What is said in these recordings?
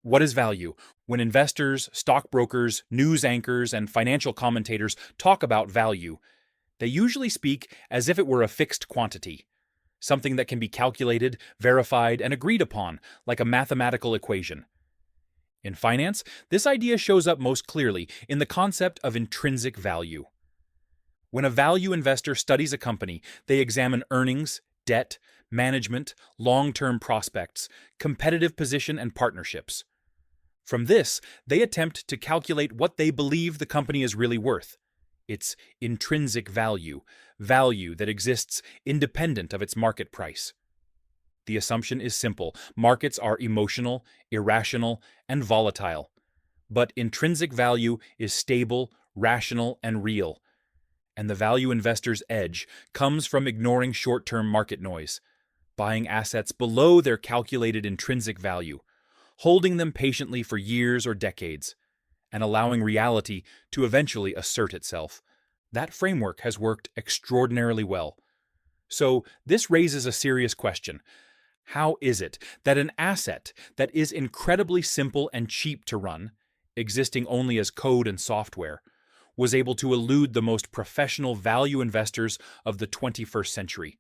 What is value? When investors, stockbrokers, news anchors, and financial commentators talk about value, they usually speak as if it were a fixed quantity, something that can be calculated, verified, and agreed upon, like a mathematical equation. In finance, this idea shows up most clearly in the concept of intrinsic value. When a value investor studies a company, they examine earnings, debt, management, long-term prospects, competitive position, and partnerships. From this, they attempt to calculate what they believe the company is really worth. Its intrinsic value, value that exists independent of its market price. The assumption is simple. Markets are emotional, irrational, and volatile. But intrinsic value is stable, rational, and real. And the value investor's edge comes from ignoring short-term market noise, buying assets below their calculated intrinsic value, holding them patiently for years or decades, and allowing reality to eventually assert itself. That framework has worked extraordinarily well. So this raises a serious question. How is it that an asset that is incredibly simple and cheap to run, existing only as code and software, was able to elude the most professional value investors of the 21st century,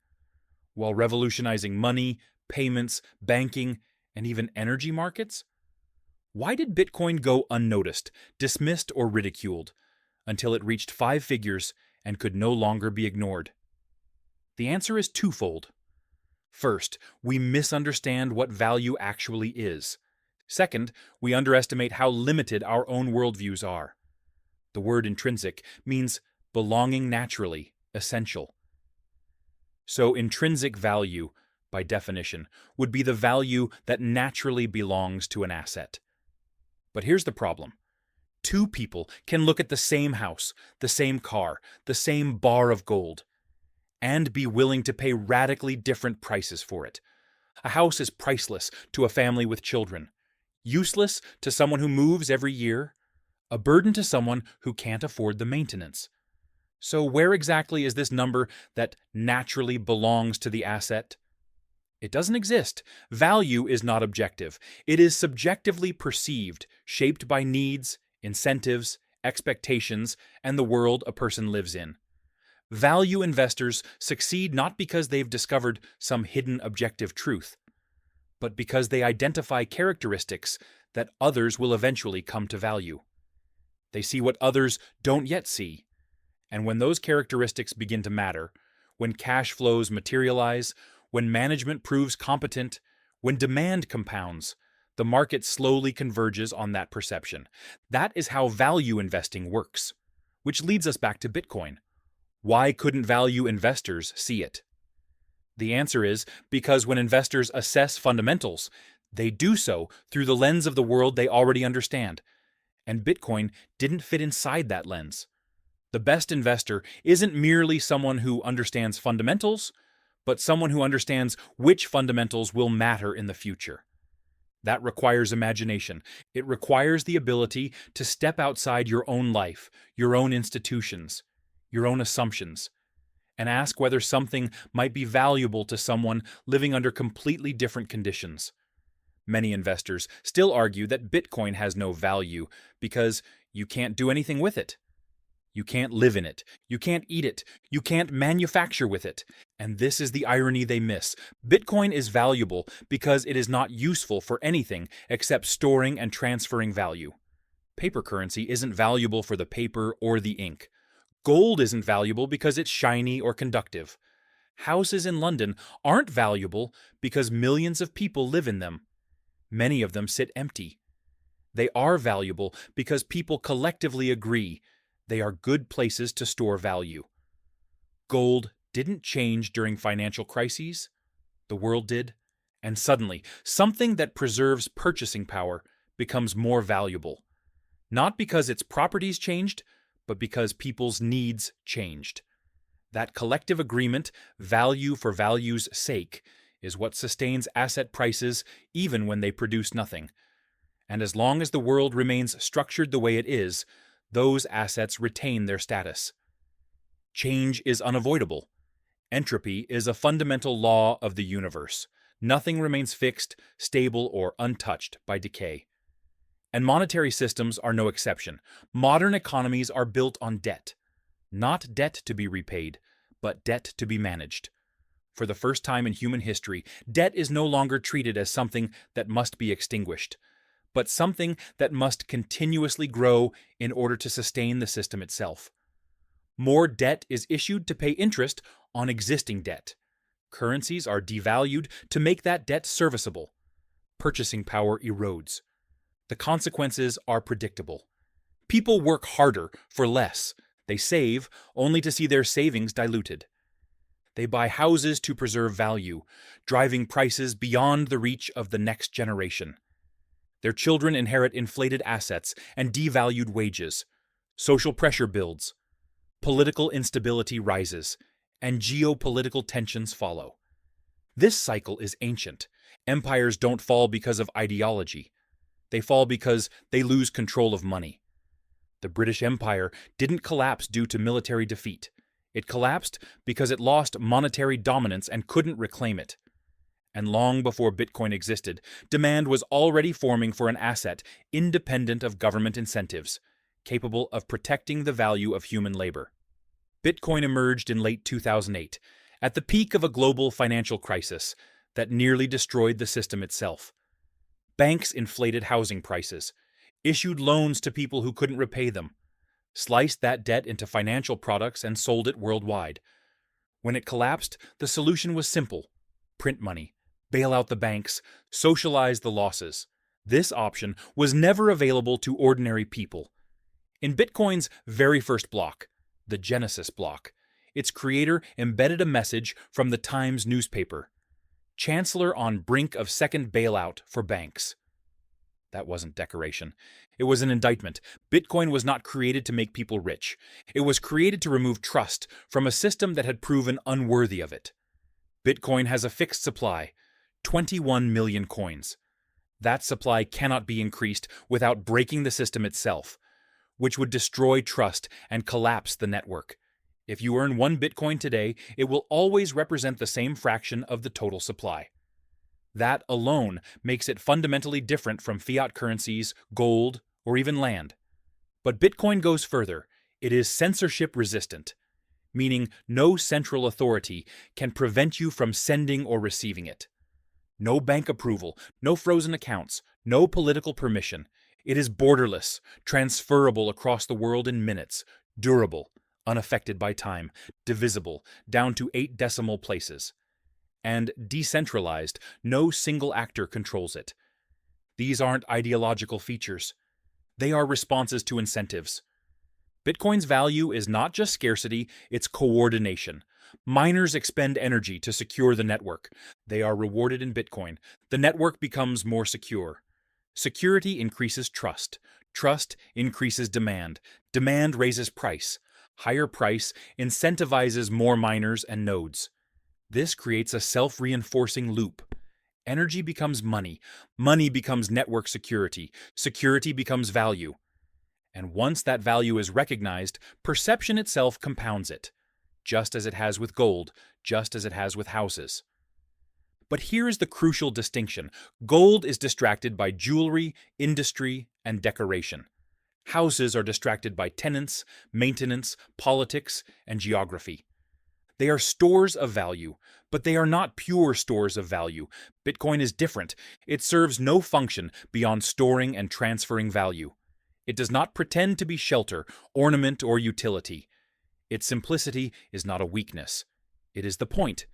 while revolutionizing money, payments, banking, and even energy markets? Why did Bitcoin go unnoticed, dismissed, or ridiculed, until it reached 5 figures and could no longer be ignored? The answer is twofold. First, we misunderstand what value actually is. Second, we underestimate how limited our own worldviews are. The word intrinsic means belonging naturally, essential. So intrinsic value, by definition, would be the value that naturally belongs to an asset. But here's the problem. Two people can look at the same house, the same car, the same bar of gold, and be willing to pay radically different prices for it. A house is priceless to a family with children, useless to someone who moves every year, a burden to someone who can't afford the maintenance. So where exactly is this number that naturally belongs to the asset? It doesn't exist. Value is not objective. It is subjectively perceived, shaped by needs, incentives, expectations, and the world a person lives in. Value investors succeed not because they've discovered some hidden objective truth, but because they identify characteristics that others will eventually come to value. They see what others don't yet see. And when those characteristics begin to matter, when cash flows materialize, when management proves competent, when demand compounds, the market slowly converges on that perception. That is how value investing works. Which leads us back to Bitcoin. Why couldn't value investors see it? The answer is because when investors assess fundamentals, they do so through the lens of the world they already understand. And Bitcoin didn't fit inside that lens. The best investor isn't merely someone who understands fundamentals, but someone who understands which fundamentals will matter in the future. That requires imagination. It requires the ability to step outside your own life, your own institutions, your own assumptions, and ask whether something might be valuable to someone living under completely different conditions. Many investors still argue that Bitcoin has no value because you can't do anything with it. You can't live in it. You can't eat it. You can't manufacture with it. And this is the irony they miss. Bitcoin is valuable because it is not useful for anything except storing and transferring value. Paper currency isn't valuable for the paper or the ink. Gold isn't valuable because it's shiny or conductive. Houses in London aren't valuable because millions of people live in them. Many of them sit empty. They are valuable because people collectively agree they are good places to store value. Gold didn't change during financial crises. The world did. And suddenly, something that preserves purchasing power becomes more valuable. Not because its properties changed, but because people's needs changed. That collective agreement, value for value's sake, is what sustains asset prices even when they produce nothing. And as long as the world remains structured the way it is, those assets retain their status. Change is unavoidable. Entropy is a fundamental law of the universe. Nothing remains fixed, stable, or untouched by decay. And monetary systems are no exception. Modern economies are built on debt. Not debt to be repaid, but debt to be managed. For the first time in human history, debt is no longer treated as something that must be extinguished, but something that must continuously grow in order to sustain the system itself. More debt is issued to pay interest on existing debt. Currencies are devalued to make that debt serviceable. Purchasing power erodes. The consequences are predictable. People work harder for less. They save only to see their savings diluted. They buy houses to preserve value, driving prices beyond the reach of the next generation. Their children inherit inflated assets and devalued wages. Social pressure builds. Political instability rises, and geopolitical tensions follow. This cycle is ancient. Empires don't fall because of ideology. They fall because they lose control of money. The British Empire didn't collapse due to military defeat. It collapsed because it lost monetary dominance and couldn't reclaim it. And long before Bitcoin existed, demand was already forming for an asset independent of government incentives, capable of protecting the value of human labor. Bitcoin emerged in late 2008, at the peak of a global financial crisis that nearly destroyed the system itself. Banks inflated housing prices, issued loans to people who couldn't repay them, sliced that debt into financial products and sold it worldwide. When it collapsed, the solution was simple: print money, bail out the banks, socialize the losses. This option was never available to ordinary people. In Bitcoin's very first block, the Genesis block, its creator embedded a message from the Times newspaper: Chancellor on brink of second bailout for banks. That wasn't decoration. It was an indictment. Bitcoin was not created to make people rich. It was created to remove trust from a system that had proven unworthy of it. Bitcoin has a fixed supply, 21 million coins. That supply cannot be increased without breaking the system itself, which would destroy trust and collapse the network. If you earn 1 Bitcoin today, it will always represent the same fraction of the total supply. That alone makes it fundamentally different from fiat currencies, gold, or even land. But Bitcoin goes further. It is censorship resistant, meaning no central authority can prevent you from sending or receiving it. No bank approval, no frozen accounts, no political permission. It is borderless, transferable across the world in minutes, durable, unaffected by time, divisible down to 8 decimal places. And decentralized, no single actor controls it. These aren't ideological features. They are responses to incentives. Bitcoin's value is not just scarcity, it's coordination. Miners expend energy to secure the network. They are rewarded in Bitcoin. The network becomes more secure. Security increases trust. Trust increases demand. Demand raises price. Higher price incentivizes more miners and nodes. This creates a self-reinforcing loop. Energy becomes money. Money becomes network security. Security becomes value. And once that value is recognized, perception itself compounds it, just as it has with gold, just as it has with houses. But here is the crucial distinction. Gold is distracted by jewelry, industry, and decoration. Houses are distracted by tenants, maintenance, politics, and geography. They are stores of value, but they are not pure stores of value. Bitcoin is different. It serves no function beyond storing and transferring value. It does not pretend to be shelter, ornament, or utility. Its simplicity is not a weakness. It is the point.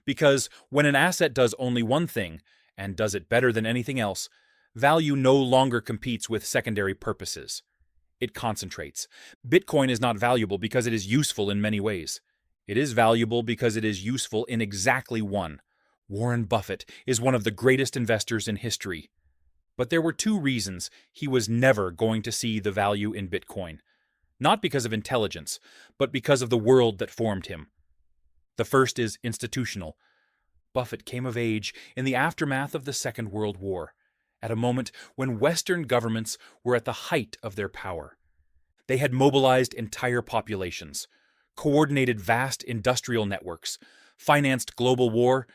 Because when an asset does only one thing, and does it better than anything else, value no longer competes with secondary purposes. It concentrates. Bitcoin is not valuable because it is useful in many ways. It is valuable because it is useful in exactly one. Warren Buffett is one of the greatest investors in history. But there were 2 reasons he was never going to see the value in Bitcoin. Not because of intelligence, but because of the world that formed him. The first is institutional. Buffett came of age in the aftermath of the Second World War, at a moment when Western governments were at the height of their power. They had mobilized entire populations, coordinated vast industrial networks, financed global war,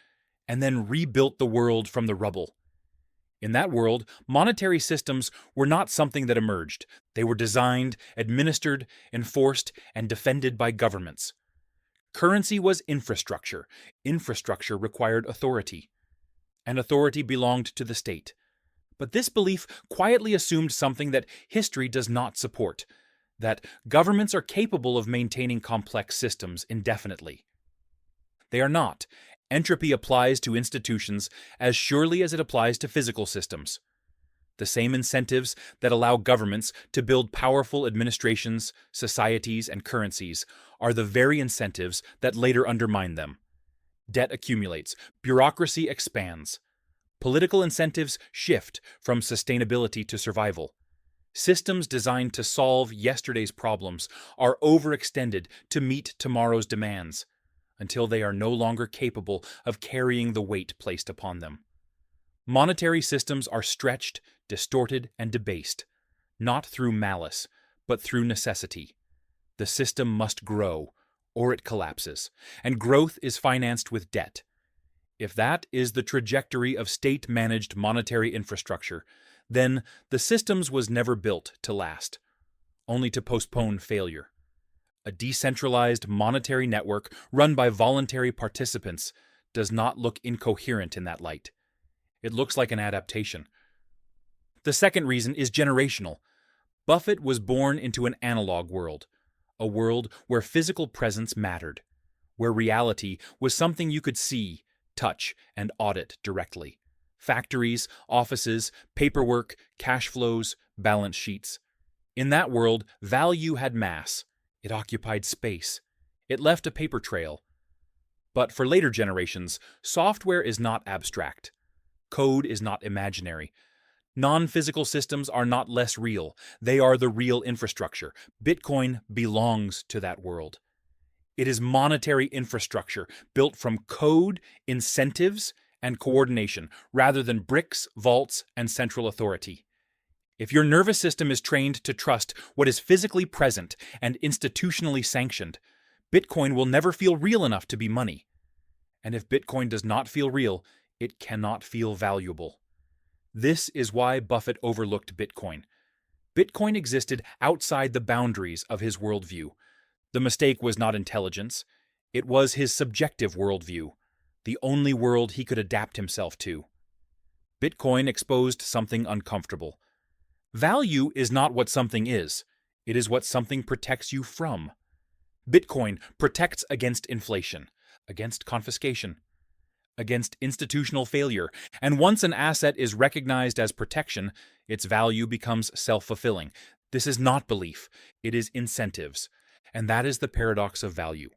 and then rebuilt the world from the rubble. In that world, monetary systems were not something that emerged. They were designed, administered, enforced, and defended by governments. Currency was infrastructure. Infrastructure required authority, and authority belonged to the state. But this belief quietly assumed something that history does not support, that governments are capable of maintaining complex systems indefinitely. They are not. Entropy applies to institutions as surely as it applies to physical systems. The same incentives that allow governments to build powerful administrations, societies, and currencies are the very incentives that later undermine them. Debt accumulates, bureaucracy expands. Political incentives shift from sustainability to survival. Systems designed to solve yesterday's problems are overextended to meet tomorrow's demands, until they are no longer capable of carrying the weight placed upon them. Monetary systems are stretched, distorted, and debased, not through malice, but through necessity. The system must grow, or it collapses, and growth is financed with debt. If that is the trajectory of state-managed monetary infrastructure, then the systems was never built to last, only to postpone failure. A decentralized monetary network run by voluntary participants does not look incoherent in that light. It looks like an adaptation. The second reason is generational. Buffett was born into an analog world, a world where physical presence mattered, where reality was something you could see, touch, and audit directly. Factories, offices, paperwork, cash flows, balance sheets. In that world, value had mass. It occupied space. It left a paper trail. But for later generations, software is not abstract. Code is not imaginary. Non-physical systems are not less real. They are the real infrastructure. Bitcoin belongs to that world. It is monetary infrastructure built from code, incentives, and coordination, rather than bricks, vaults, and central authority. If your nervous system is trained to trust what is physically present and institutionally sanctioned, Bitcoin will never feel real enough to be money. And if Bitcoin does not feel real, it cannot feel valuable. This is why Buffett overlooked Bitcoin. Bitcoin existed outside the boundaries of his worldview. The mistake was not intelligence. It was his subjective worldview, the only world he could adapt himself to. Bitcoin exposed something uncomfortable. Value is not what something is. It is what something protects you from. Bitcoin protects against inflation, against confiscation, against institutional failure, and once an asset is recognized as protection, its value becomes self-fulfilling. This is not belief, it is incentives, and that is the paradox of value.